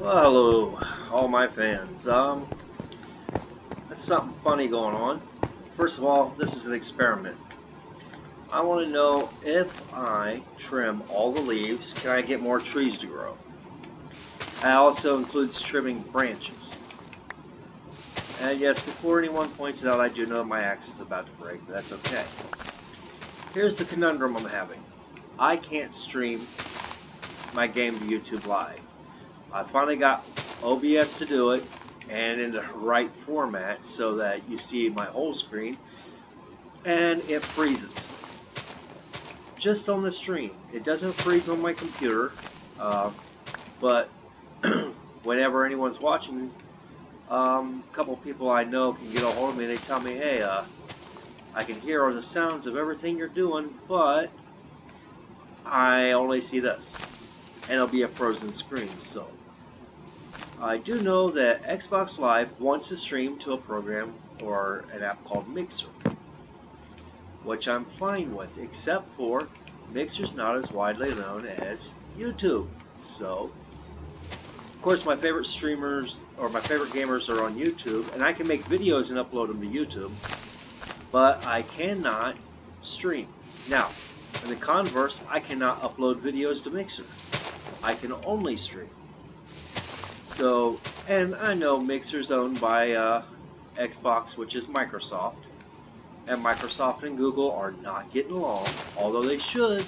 Well, hello, all my fans. There's something funny going on. First of all, this is an experiment. I want to know if I trim all the leaves, can I get more trees to grow? That also includes trimming branches. And yes, before anyone points it out, I do know my axe is about to break, but that's okay. Here's the conundrum I'm having. I can't stream my game to YouTube Live. I finally got OBS to do it, and in the right format so that you see my whole screen, and it freezes just on the stream. It doesn't freeze on my computer, but whenever anyone's watching, a couple people I know can get a hold of me and they tell me, hey, I can hear the sounds of everything you're doing, but I only see this, and it'll be a frozen screen. So I do know that Xbox Live wants to stream to a program or an app called Mixer, which I'm fine with, except for Mixer's not as widely known as YouTube. So, of course, my favorite streamers or my favorite gamers are on YouTube, and I can make videos and upload them to YouTube, but I cannot stream. Now, in the converse, I cannot upload videos to Mixer. I can only stream. So, and I know Mixer's owned by Xbox, which is Microsoft. And Microsoft and Google are not getting along, although they should.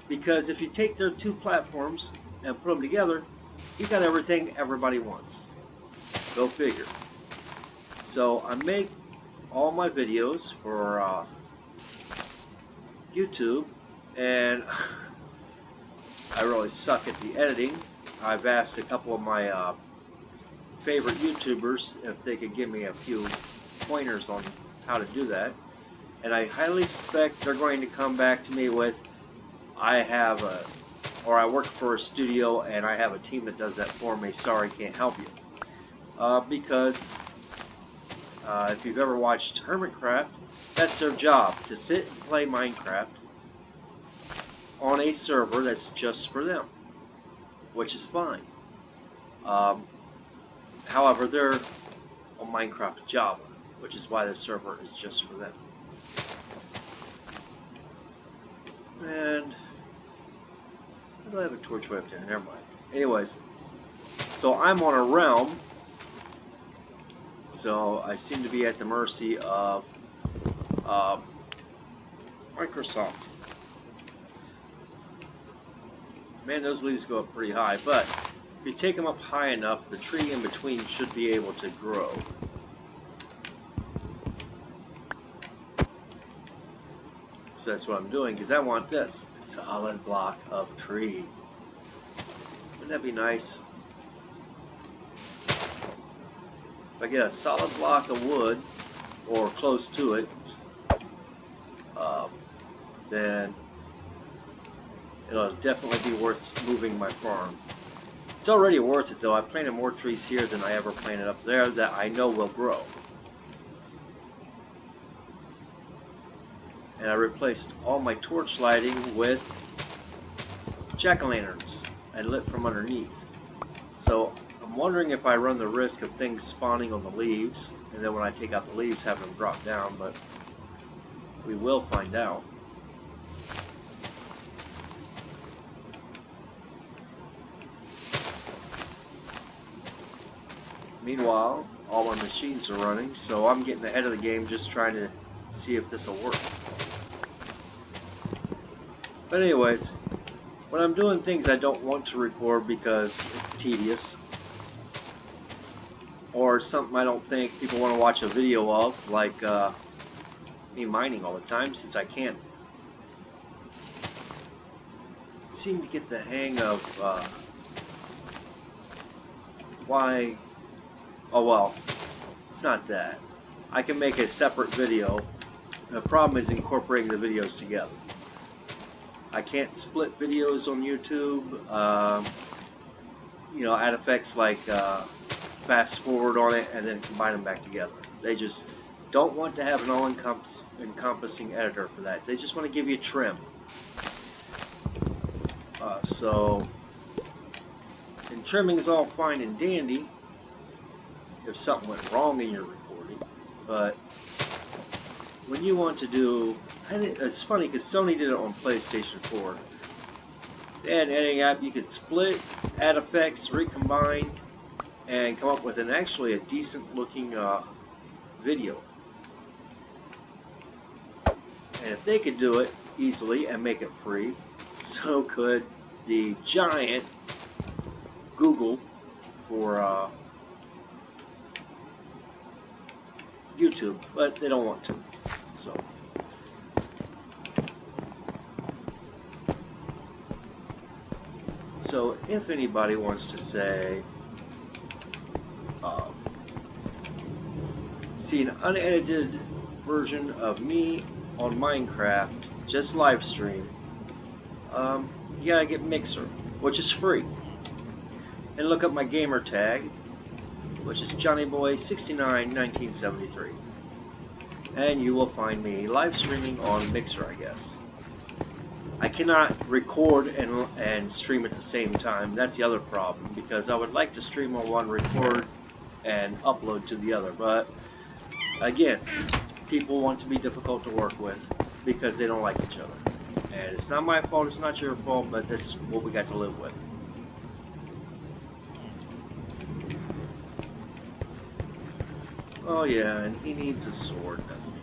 Because if you take their two platforms and put them together, you got everything everybody wants. Go figure. So I make all my videos for YouTube, and I really suck at the editing. I've asked a couple of my favorite YouTubers if they could give me a few pointers on how to do that, and I highly suspect they're going to come back to me with, I work for a studio and I have a team that does that for me, sorry, can't help you. Because if you've ever watched Hermitcraft, that's their job, to sit and play Minecraft on a server that's just for them, which is fine. However, they're on Minecraft Java, which is why the server is just for them. And I don't have a torch way up there, never mind. Anyways, so I'm on a realm, so I seem to be at the mercy of Microsoft. Man, those leaves go up pretty high, but if you take them up high enough, the tree in between should be able to grow. So that's what I'm doing, because I want this solid block of tree. Wouldn't that be nice? If I get a solid block of wood, or close to it, then it'll definitely be worth moving my farm. It's already worth it though. I planted more trees here than I ever planted up there that I know will grow. And I replaced all my torch lighting with jack-o'-lanterns and lit from underneath. So I'm wondering if I run the risk of things spawning on the leaves, and then when I take out the leaves have them drop down, but we will find out. Meanwhile, all my machines are running, so I'm getting ahead of the game just trying to see if this will work. But anyways, when I'm doing things I don't want to record because it's tedious, or something I don't think people want to watch a video of, like me mining all the time, since I can't seem to get the hang of why. Oh well, it's not that. I can make a separate video. The problem is incorporating the videos together. I can't split videos on YouTube. You know, add effects like fast forward on it and then combine them back together. They just don't want to have an all-encompassing editor for that. They just want to give you trim. So And trimming is all fine and dandy if something went wrong in your recording, but when you want to do, and it's funny because Sony did it on PlayStation 4. They had an editing app you could split, add effects, recombine, and come up with actually a decent looking video. And if they could do it easily and make it free, so could the giant Google for YouTube, but they don't want to. So if anybody wants to say, see an unedited version of me on Minecraft, just live stream, you gotta get Mixer, which is free, and look up my gamer tag, which is JohnnyBoy691973, and you will find me live streaming on Mixer, I guess. I cannot record and stream at the same time. That's the other problem, because I would like to stream on one, record, and upload to the other, but again, people want to be difficult to work with because they don't like each other. And it's not my fault, it's not your fault, but that's what we got to live with. Oh yeah, and he needs a sword, doesn't he?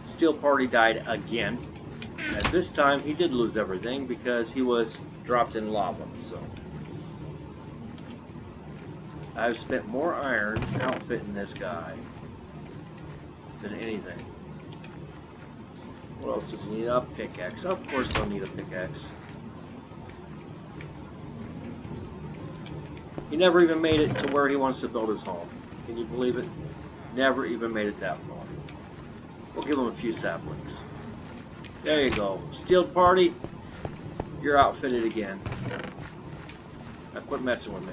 Steel Party died again. And this time he did lose everything because he was dropped in lava, so. I've spent more iron outfitting this guy than anything. What else does he need? A pickaxe. Of course he'll need a pickaxe. He never even made it to where he wants to build his home. Can you believe it? Never even made it that far. We'll give him a few saplings. There you go. Steel Party, you're outfitted again. Now quit messing with me.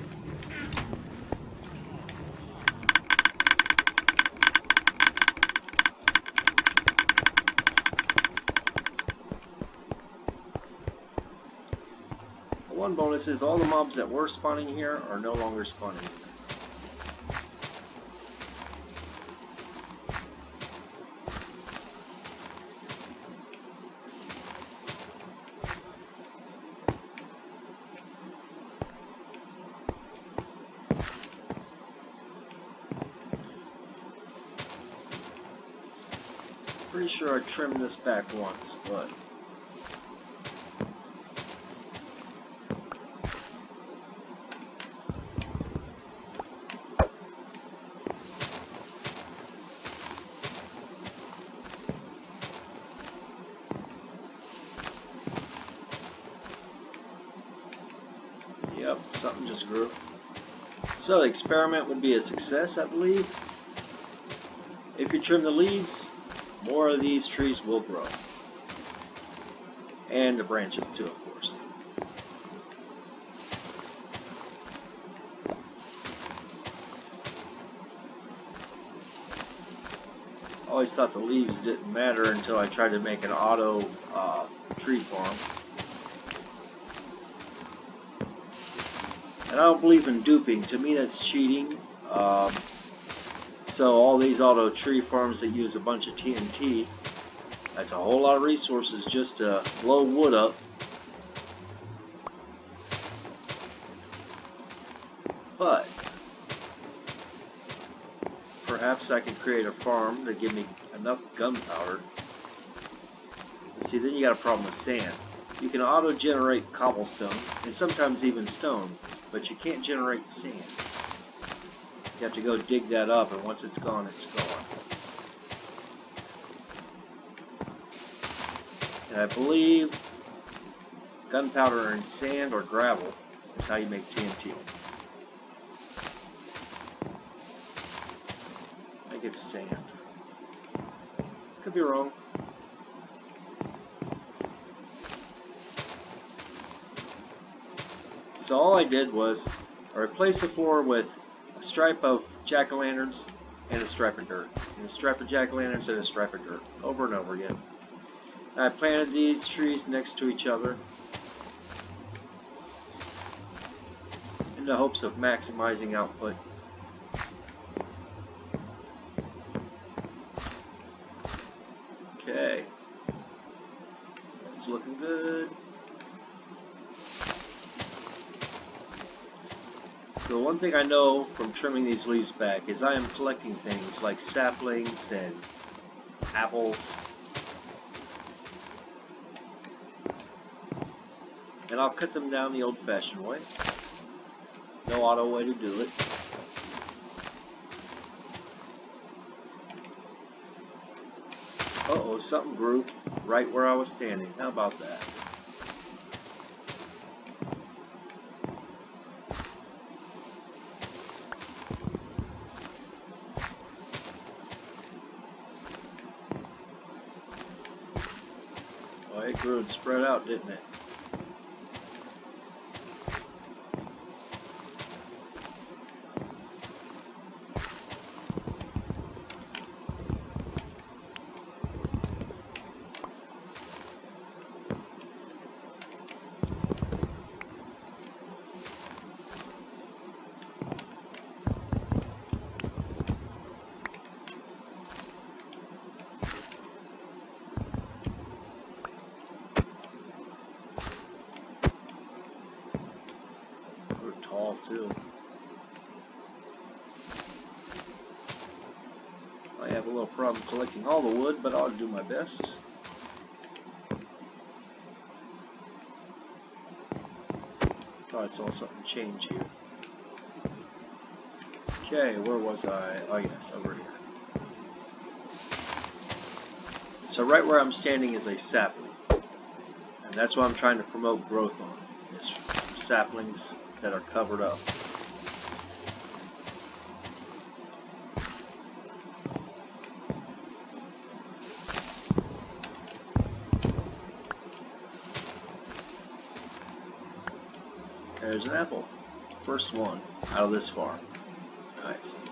One bonus is all the mobs that were spawning here are no longer spawning here. Pretty sure I trimmed this back once, but yep, something just grew. So the experiment would be a success, I believe. If you trim the leaves, more of these trees will grow. And the branches too, of course. I always thought the leaves didn't matter until I tried to make an auto tree farm. And I don't believe in duping. To me, that's cheating. So all these auto tree farms that use a bunch of TNT, that's a whole lot of resources just to blow wood up. But perhaps I can create a farm to give me enough gunpowder. And see, then you got a problem with sand. You can auto-generate cobblestone and sometimes even stone, but you can't generate sand. You have to go dig that up, and once it's gone, it's gone. And I believe gunpowder and sand or gravel is how you make TNT. I think it's sand. Could be wrong. So all I did was I replaced the floor with a stripe of jack-o'-lanterns and a stripe of dirt, and a stripe of jack-o'-lanterns and a stripe of dirt, over and over again. And I planted these trees next to each other. in the hopes of maximizing output. Okay, that's looking good. So one thing I know from trimming these leaves back is I am collecting things like saplings and apples. And I'll cut them down the old-fashioned way. No auto way to do it. Uh-oh, something grew right where I was standing. How about that? Oh, it grew and spread out, didn't it? Tall too. I have a little problem collecting all the wood, but I'll do my best. Thought I saw something change here. Okay, where was I? Oh yes, over here. So right where I'm standing is a sapling, and that's what I'm trying to promote growth on, is saplings that are covered up. There's an apple. First one out of this farm. Nice.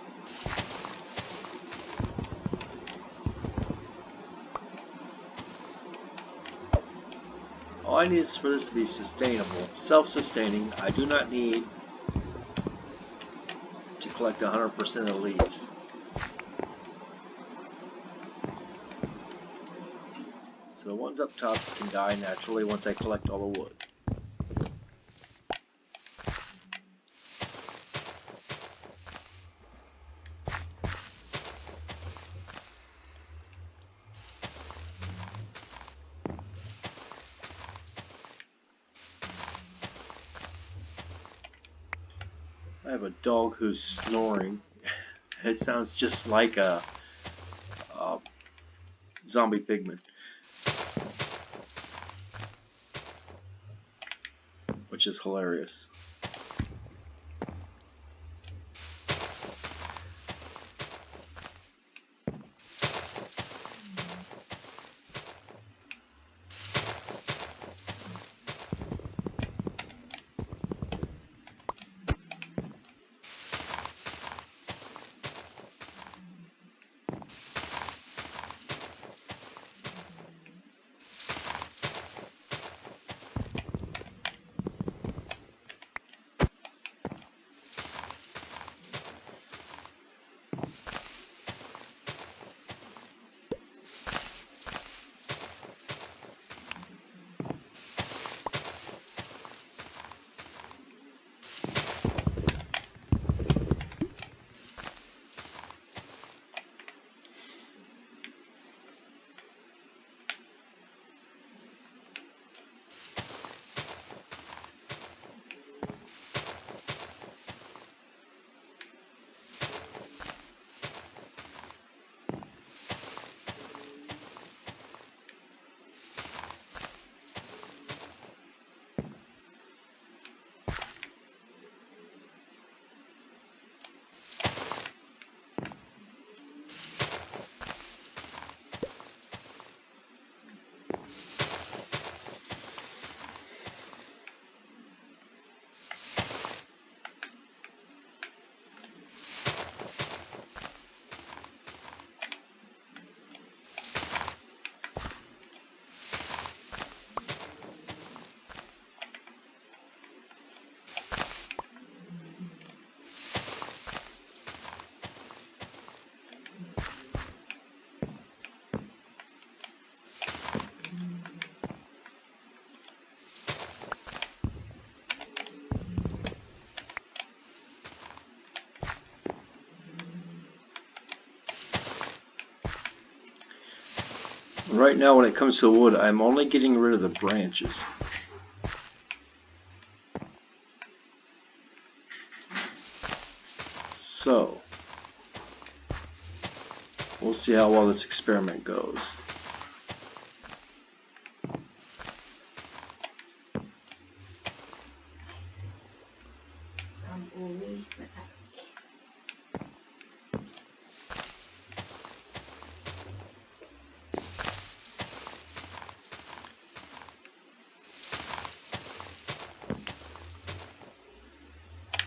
All I need is for this to be sustainable, self-sustaining. I do not need to collect 100% of the leaves. So the ones up top can die naturally once I collect all the wood. I have a dog who's snoring. It sounds just like a zombie pigman, which is hilarious. right now when it comes to wood, I'm only getting rid of the branches. So, we'll see how well this experiment goes.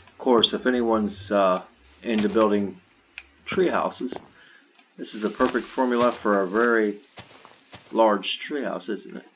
Of course, if anyone's into building tree houses, this is a perfect formula for a very large tree house, isn't it?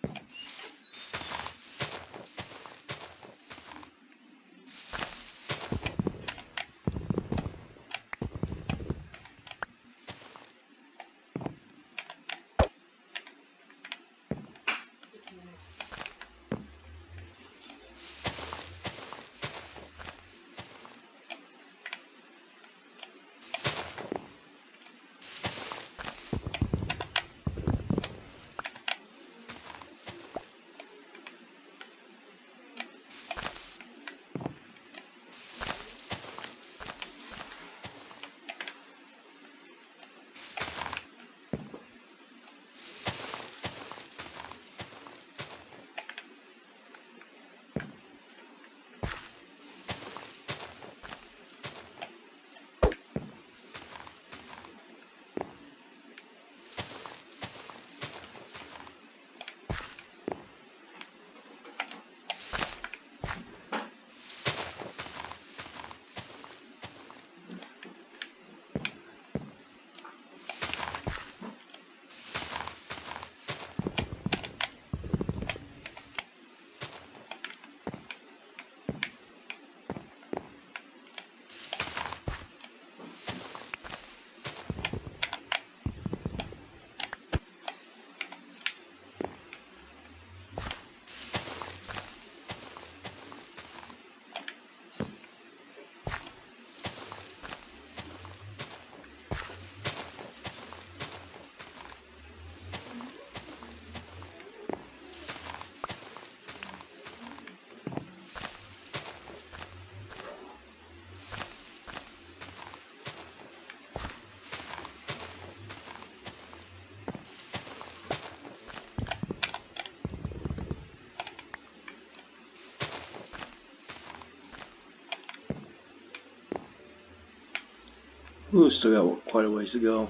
Ooh, still got quite a ways to go.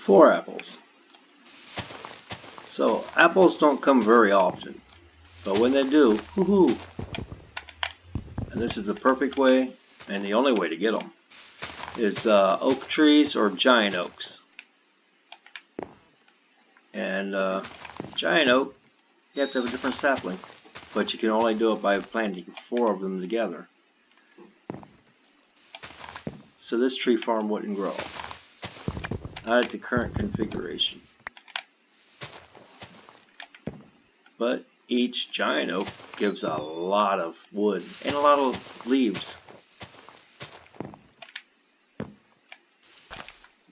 4 apples. So apples don't come very often, but when they do, woohoo! And this is the perfect way, and the only way to get them, is oak trees or giant oaks. And giant oak, you have to have a different sapling, but you can only do it by planting 4 of them together. So this tree farm wouldn't grow, not at the current configuration. But each giant oak gives a lot of wood and a lot of leaves.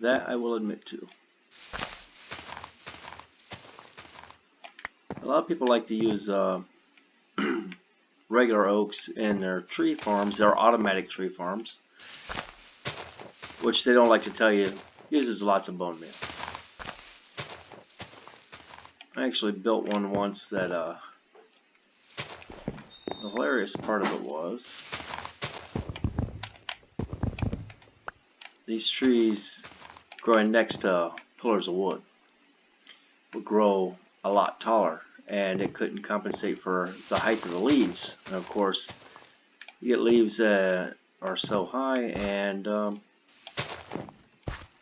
That I will admit to. A lot of people like to use regular oaks in their tree farms, their automatic tree farms, which they don't like to tell you uses lots of bone meal. I actually built one once that the hilarious part of it was these trees growing next to pillars of wood would grow a lot taller, and it couldn't compensate for the height of the leaves. And of course, you get leaves that are so high, and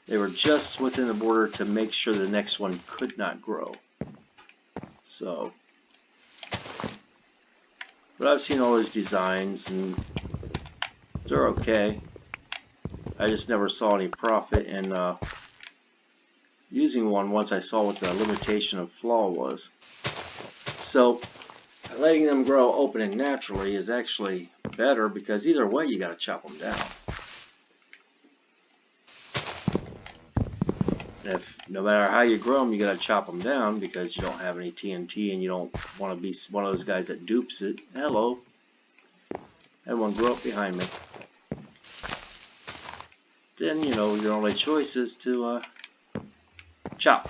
they were just within the border to make sure the next one could not grow. So, but I've seen all these designs, and they're okay. I just never saw any profit in using one once I saw what the limitation of flaw was. So letting them grow open and naturally is actually better, because either way you got to chop them down. If no matter how you grow them, you got to chop them down because you don't have any TNT and you don't want to be one of those guys that dupes it. Hello, had one grow up behind me. Then you know your only choice is to chop.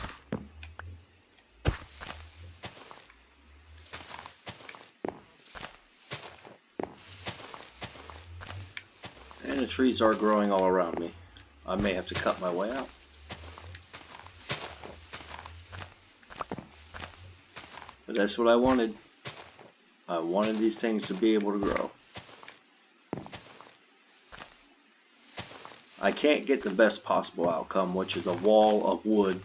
And the trees are growing all around me. I may have to cut my way out. But that's what I wanted. I wanted these things to be able to grow. I can't get the best possible outcome, which is a wall of wood.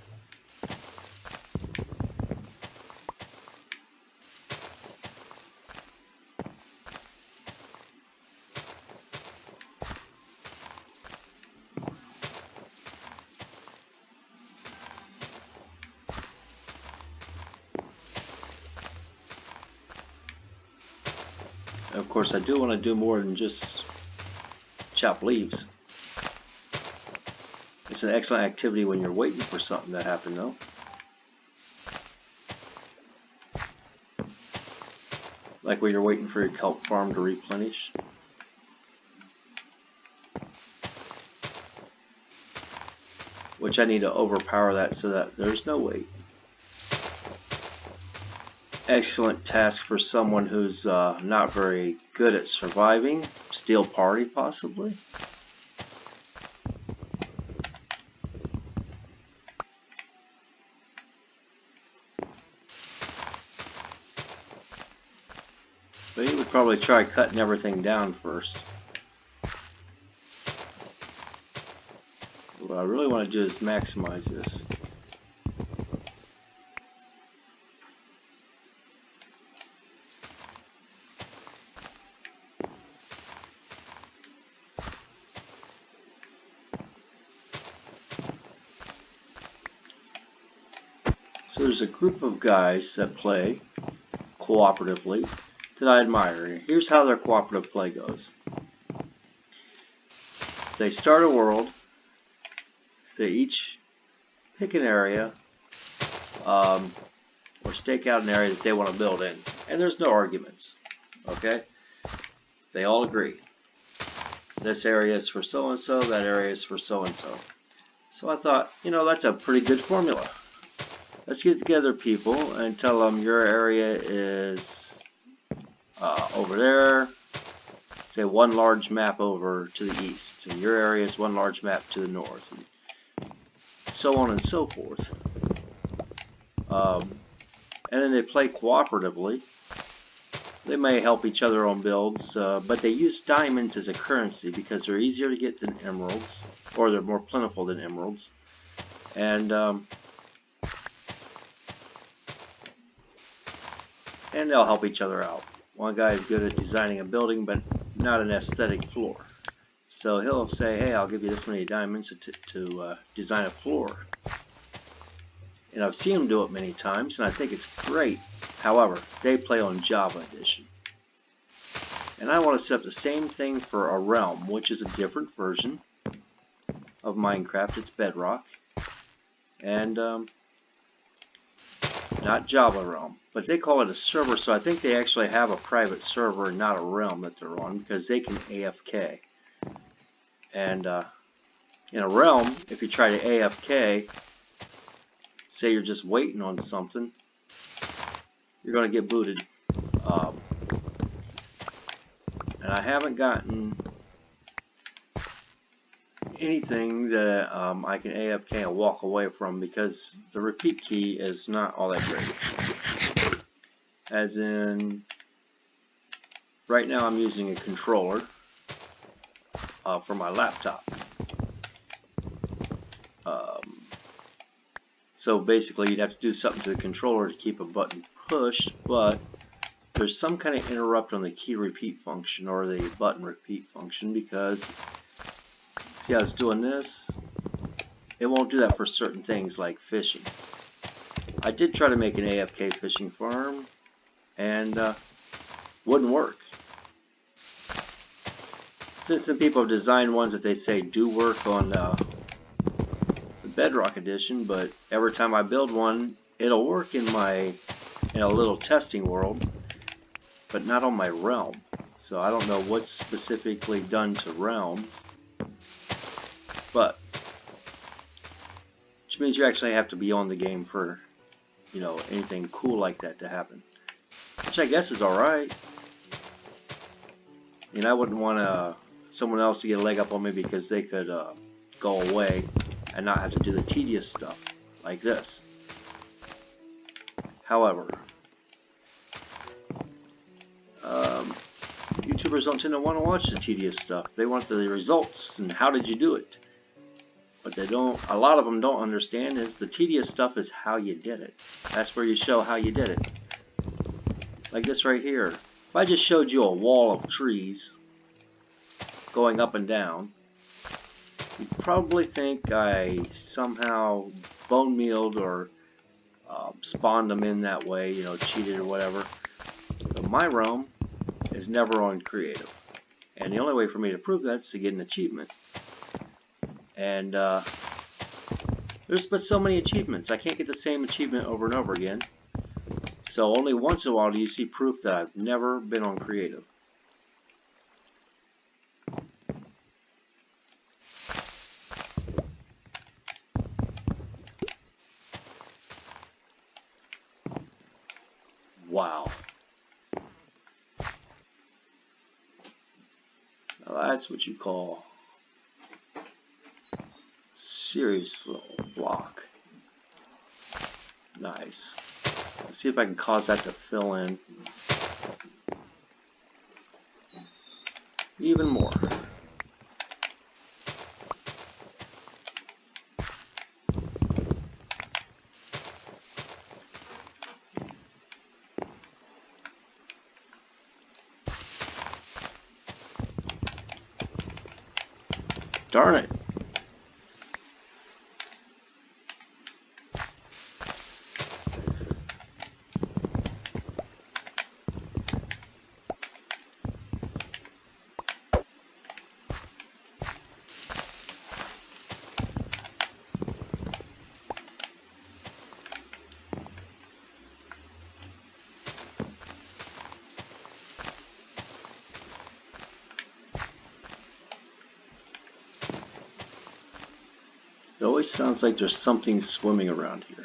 And of course, I do want to do more than just chop leaves. It's an excellent activity when you're waiting for something to happen, though. Like when you're waiting for your kelp farm to replenish. Which I need to overpower that so that there's no wait. Excellent task for someone who's not very good at surviving. Steel party, possibly. But he would probably try cutting everything down first. What I really want to do is maximize this. So there's a group of guys that play cooperatively that I admire. Here's how their cooperative play goes. They start a world. They each pick an area or stake out an area that they want to build in. And there's no arguments. Okay? They all agree. This area is for so-and-so, that area is for so-and-so. So I thought, you know, that's a pretty good formula. Let's get together people and tell them your area is over there. Say one large map over to the east. And your area is one large map to the north. And so on and so forth. And then they play cooperatively. They may help each other on builds, but they use diamonds as a currency because they're easier to get than emeralds, or they're more plentiful than emeralds. And they'll help each other out. One guy is good at designing a building, but not an aesthetic floor. So he'll say, hey, I'll give you this many diamonds to design a floor. And I've seen him do it many times, and I think it's great. However, they play on Java Edition. And I want to set up the same thing for a realm, which is a different version of Minecraft. It's Bedrock. And not Java realm. But they call it a server, so I think they actually have a private server and not a realm that they're on, because they can AFK. And in a realm, if you try to AFK, say you're just waiting on something, you're going to get booted. And I haven't gotten anything that I can AFK and walk away from, because the repeat key is not all that great. As in, right now I'm using a controller for my laptop. So basically you'd have to do something to the controller to keep a button pushed, but there's some kind of interrupt on the key repeat function or the button repeat function, because see, I was doing this, it won't do that for certain things like fishing. I did try to make an AFK fishing farm and wouldn't work. Since some people have designed ones that they say do work on the Bedrock Edition, but every time I build one, it'll work in a little testing world, but not on my realm. So I don't know what's specifically done to realms, but which means you actually have to be on the game for, you know, anything cool like that to happen, which I guess is alright. I mean, I wouldn't want someone else to get a leg up on me because they could go away and not have to do the tedious stuff like this. However, YouTubers don't tend to want to watch the tedious stuff. They want the results and how did you do it. What they don't, a lot of them don't understand is the tedious stuff is how you did it. That's where you show how you did it. Like this right here. If I just showed you a wall of trees going up and down, you'd probably think I somehow bone mealed or spawned them in that way, you know, cheated or whatever. But my realm is never on creative. And the only way for me to prove that is to get an achievement. And there's but so many achievements. I can't get the same achievement over and over again. So only once in a while do you see proof that I've never been on creative. Wow. Now that's what you call serious little block. Nice. Let's see if I can cause that to fill in even more. Darn it. It always sounds like there's something swimming around here.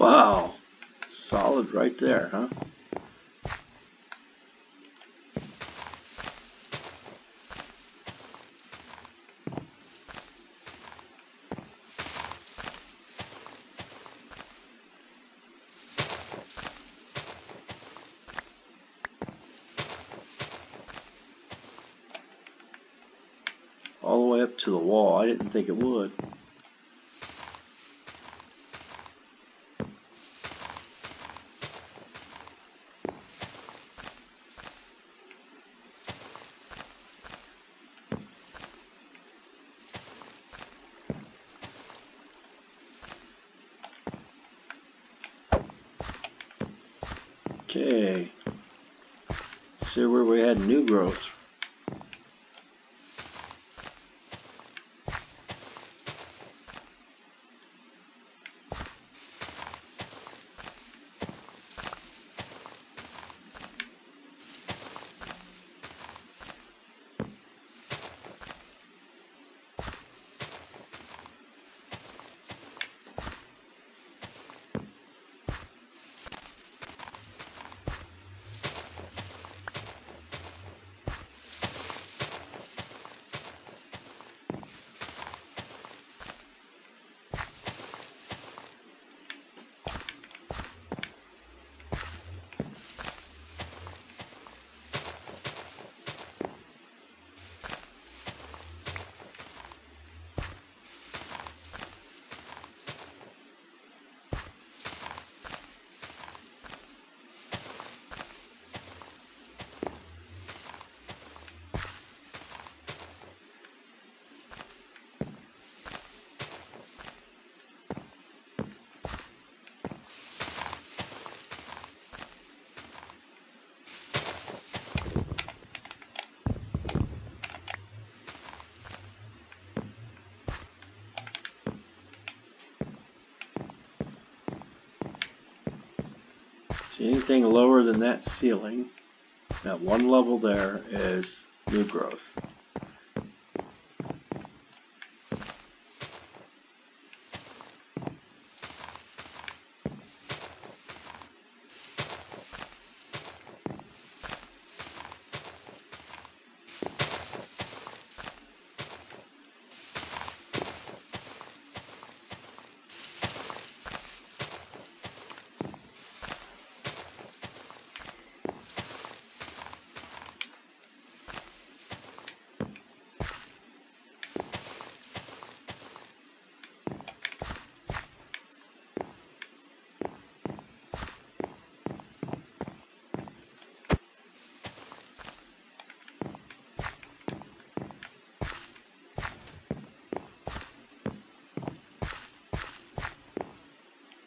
Wow, solid right there, huh? All the way up to the wall. I didn't think it would. Okay. Let's see where we had new growth. See, anything lower than that ceiling, that one level there, is new growth.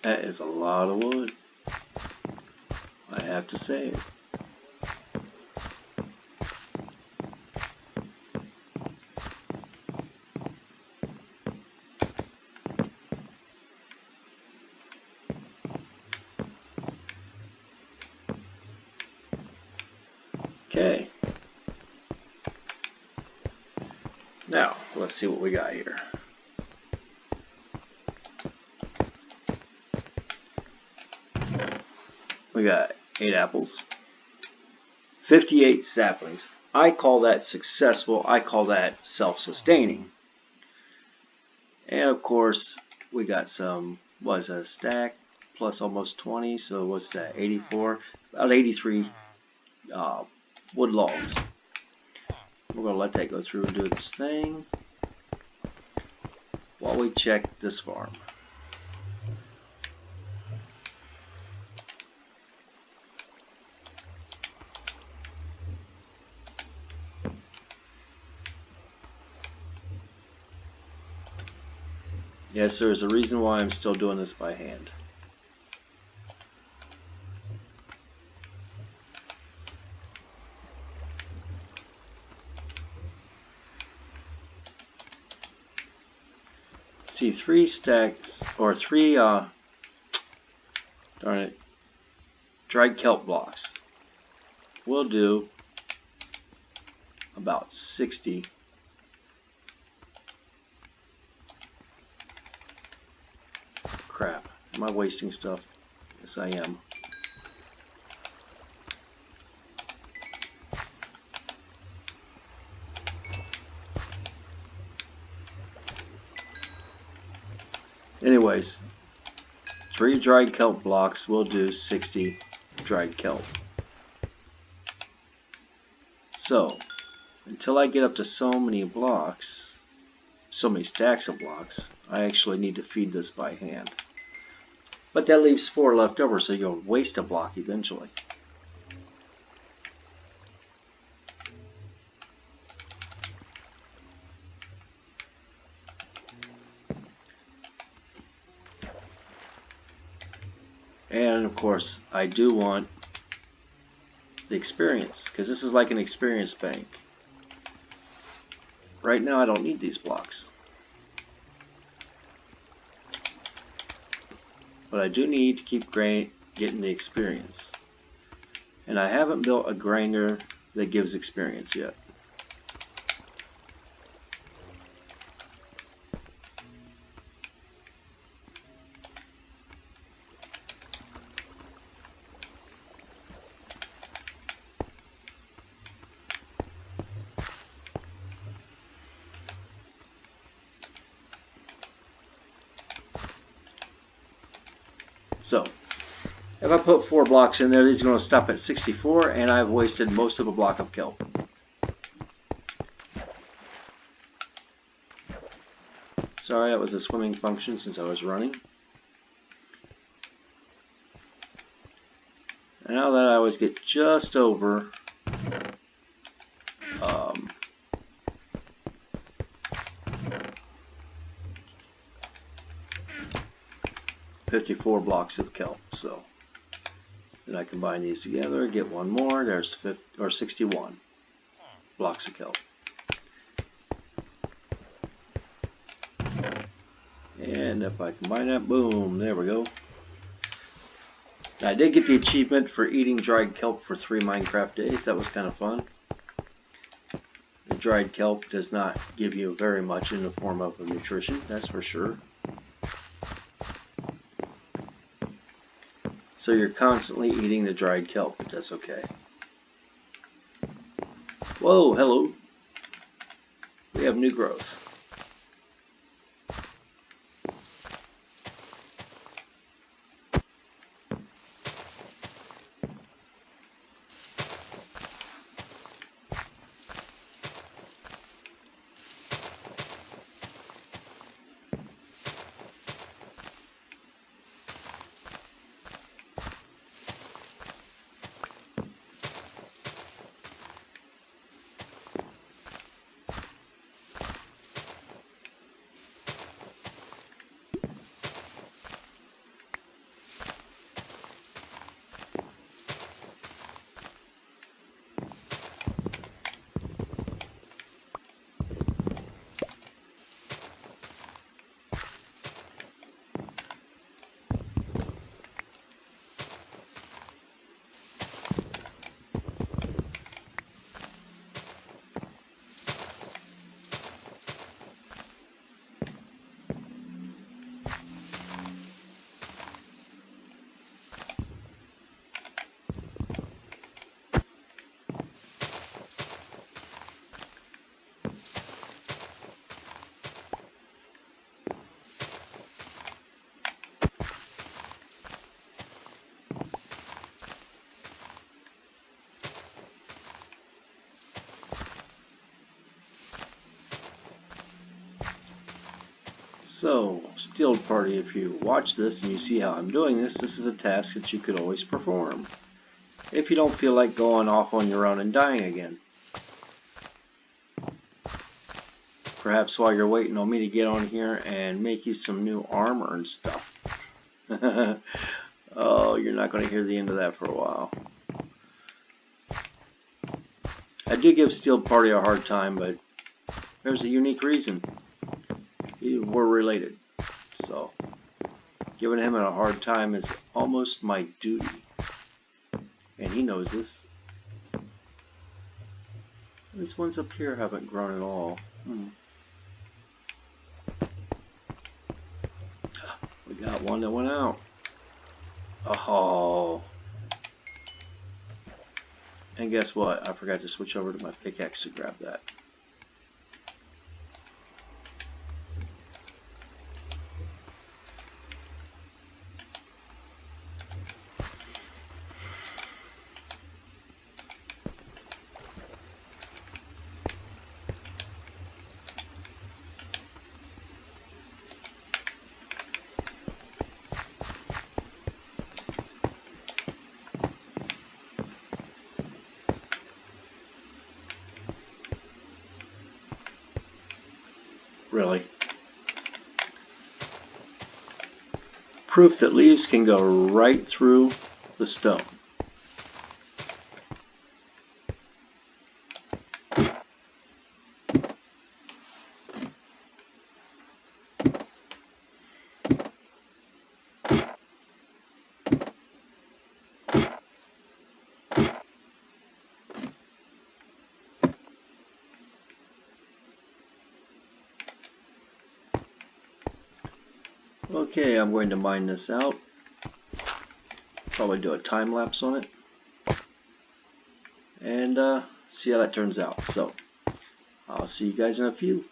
That is a lot of wood, I have to say. Okay. Now, let's see what we got here. We got 8 apples, 58 saplings. I call that successful. I call that self-sustaining. And of course, we got some, what is that, a stack plus almost 20, so what's that, 84? About 83 wood logs. We're going to let that go through and do its thing while we check this farm. Yes, there's a reason why I'm still doing this by hand. See, 3 stacks, or 3, darn it, dried kelp blocks will do about 60 crap. Am I wasting stuff? Yes, I am. Anyways, 3 dried kelp blocks will do 60 dried kelp. So, until I get up to so many blocks, so many stacks of blocks, I actually need to feed this by hand. But that leaves 4 left over, so you'll waste a block eventually. And of course, I do want the experience, because this is like an experience bank. Right now I don't need these blocks. But I do need to keep getting the experience. And I haven't built a grinder that gives experience yet. So, if I put 4 blocks in there, these are going to stop at 64, and I've wasted most of a block of kelp. Sorry, that was a swimming function since I was running. And now that I always get just over 54 blocks of kelp, so then I combine these together, get one more. There's 61 blocks of kelp. And if I combine that, boom, there we go. I did get the achievement for eating dried kelp for 3 Minecraft days. That was kind of fun. The dried kelp does not give you very much in the form of nutrition, that's for sure. So you're constantly eating the dried kelp, but that's okay. Whoa, hello. We have new growth. So, Steeled Party, if you watch this and you see how I'm doing this, this is a task that you could always perform. If you don't feel like going off on your own and dying again. Perhaps while you're waiting on me to get on here and make you some new armor and stuff. Oh, you're not going to hear the end of that for a while. I do give Steeled Party a hard time, but there's a unique reason. We're related, so giving him a hard time is almost my duty, and he knows this. These ones up here haven't grown at all. We got one that went out. Oh. And guess what? I forgot to switch over to my pickaxe to grab that. Really. Proof that leaves can go right through the stone. Okay, I'm going to mine this out. Probably do a time lapse on it. And see how that turns out. So, I'll see you guys in a few.